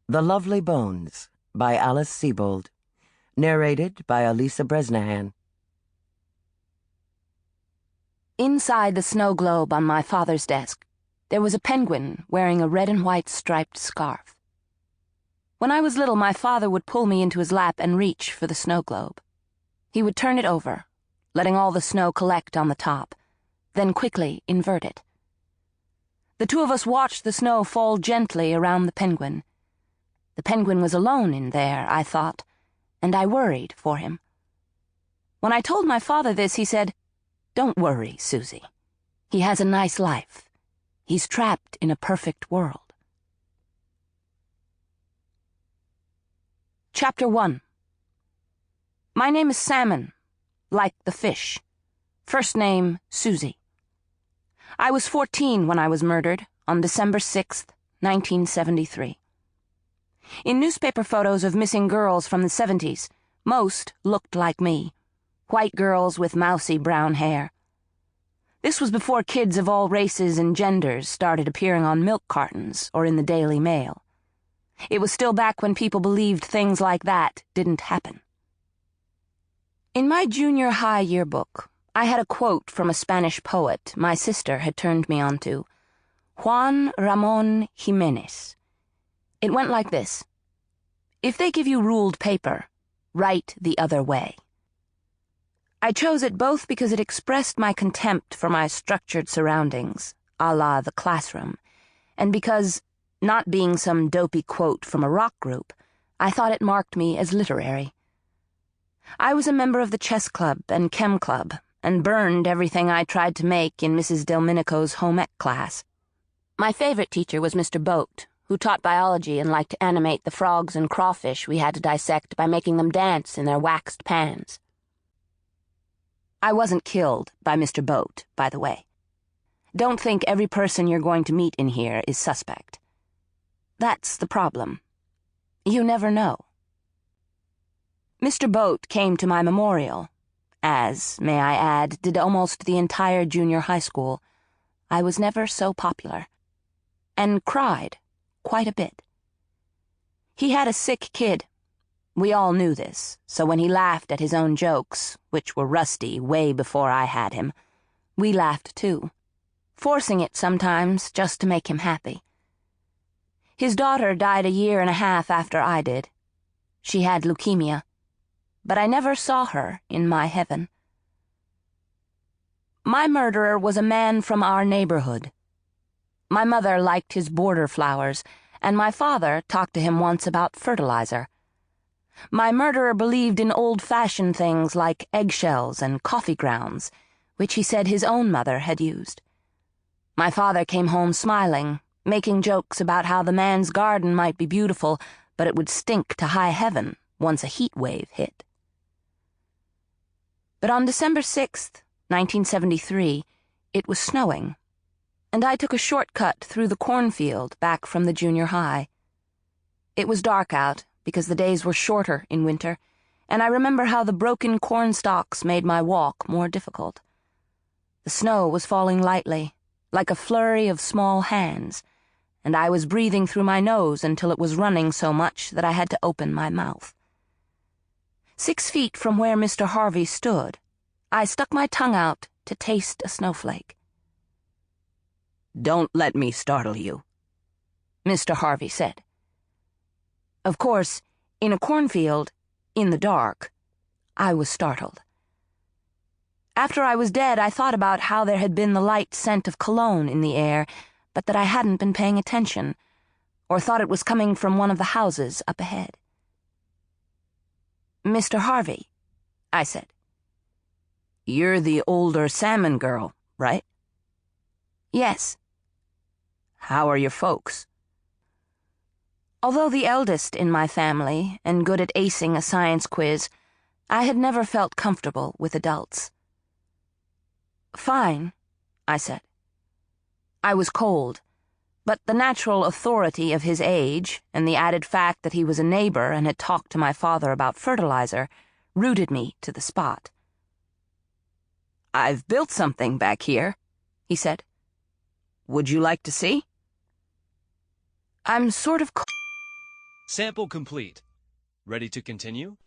The Lovely Bones by Alice Sebold. Narrated by Alyssa Bresnahan. Inside the snow globe on my father's desk, there was a penguin wearing a red and white striped scarf. When I was little, my father would pull me into his lap and reach for the snow globe. He would turn it over, letting all the snow collect on the top, then quickly invert it. The two of us watched the snow fall gently around the penguin. The penguin was alone in there, I thought, and I worried for him. When I told my father this, he said, "Don't worry, Susie. He has a nice life. He's trapped in a perfect world." Chapter 1. My name is Salmon, like the fish. First name, Susie. I was 14 when I was murdered, on December 6th, 1973. In newspaper photos of missing girls from the 70s, most looked like me, white girls with mousy brown hair. This was before kids of all races and genders started appearing on milk cartons or in the Daily Mail. It was still back when people believed things like that didn't happen. In my junior high yearbook, I had a quote from a Spanish poet my sister had turned me on to, Juan Ramón Jiménez. It went like this: "If they give you ruled paper, write the other way." I chose it both because it expressed my contempt for my structured surroundings, a la the classroom, and because, not being some dopey quote from a rock group, I thought it marked me as literary. I was a member of the chess club and chem club, and burned everything I tried to make in Mrs. Delminico's home ec class. My favorite teacher was Mr. Boat, who taught biology and liked to animate the frogs and crawfish we had to dissect by making them dance in their waxed pans. I wasn't killed by Mr. Boat, by the way. Don't think every person you're going to meet in here is suspect. That's the problem. You never know. Mr. Boat came to my memorial, as, may I add, did almost the entire junior high school. I was never so popular. And cried quite a bit. He had a sick kid. We all knew this, so when he laughed at his own jokes, which were rusty way before I had him, we laughed too, forcing it sometimes just to make him happy. His daughter died a year and a half after I did. She had leukemia, but I never saw her in my heaven. My murderer was a man from our neighborhood. My mother liked his border flowers, and my father talked to him once about fertilizer. My murderer believed in old-fashioned things like eggshells and coffee grounds, which he said his own mother had used. My father came home smiling, making jokes about how the man's garden might be beautiful, but it would stink to high heaven once a heat wave hit. But on December 6th, 1973, it was snowing, and I took a shortcut through the cornfield back from the junior high. It was dark out because the days were shorter in winter, and I remember how the broken corn stalks made my walk more difficult. The snow was falling lightly, like a flurry of small hands, and I was breathing through my nose until it was running so much that I had to open my mouth. 6 feet from where Mr. Harvey stood, I stuck my tongue out to taste a snowflake. "Don't let me startle you," Mr. Harvey said. Of course, in a cornfield, in the dark, I was startled. After I was dead, I thought about how there had been the light scent of cologne in the air, but that I hadn't been paying attention, or thought it was coming from one of the houses up ahead. "Mr. Harvey," I said. "You're the older Salmon girl, right?" "Yes." "How are your folks?" Although the eldest in my family and good at acing a science quiz, I had never felt comfortable with adults. "Fine," I said. I was cold, but the natural authority of his age and the added fact that he was a neighbor and had talked to my father about fertilizer rooted me to the spot. "I've built something back here," he said. "Would you like to see?" "I'm sort of Sample complete. Ready to continue?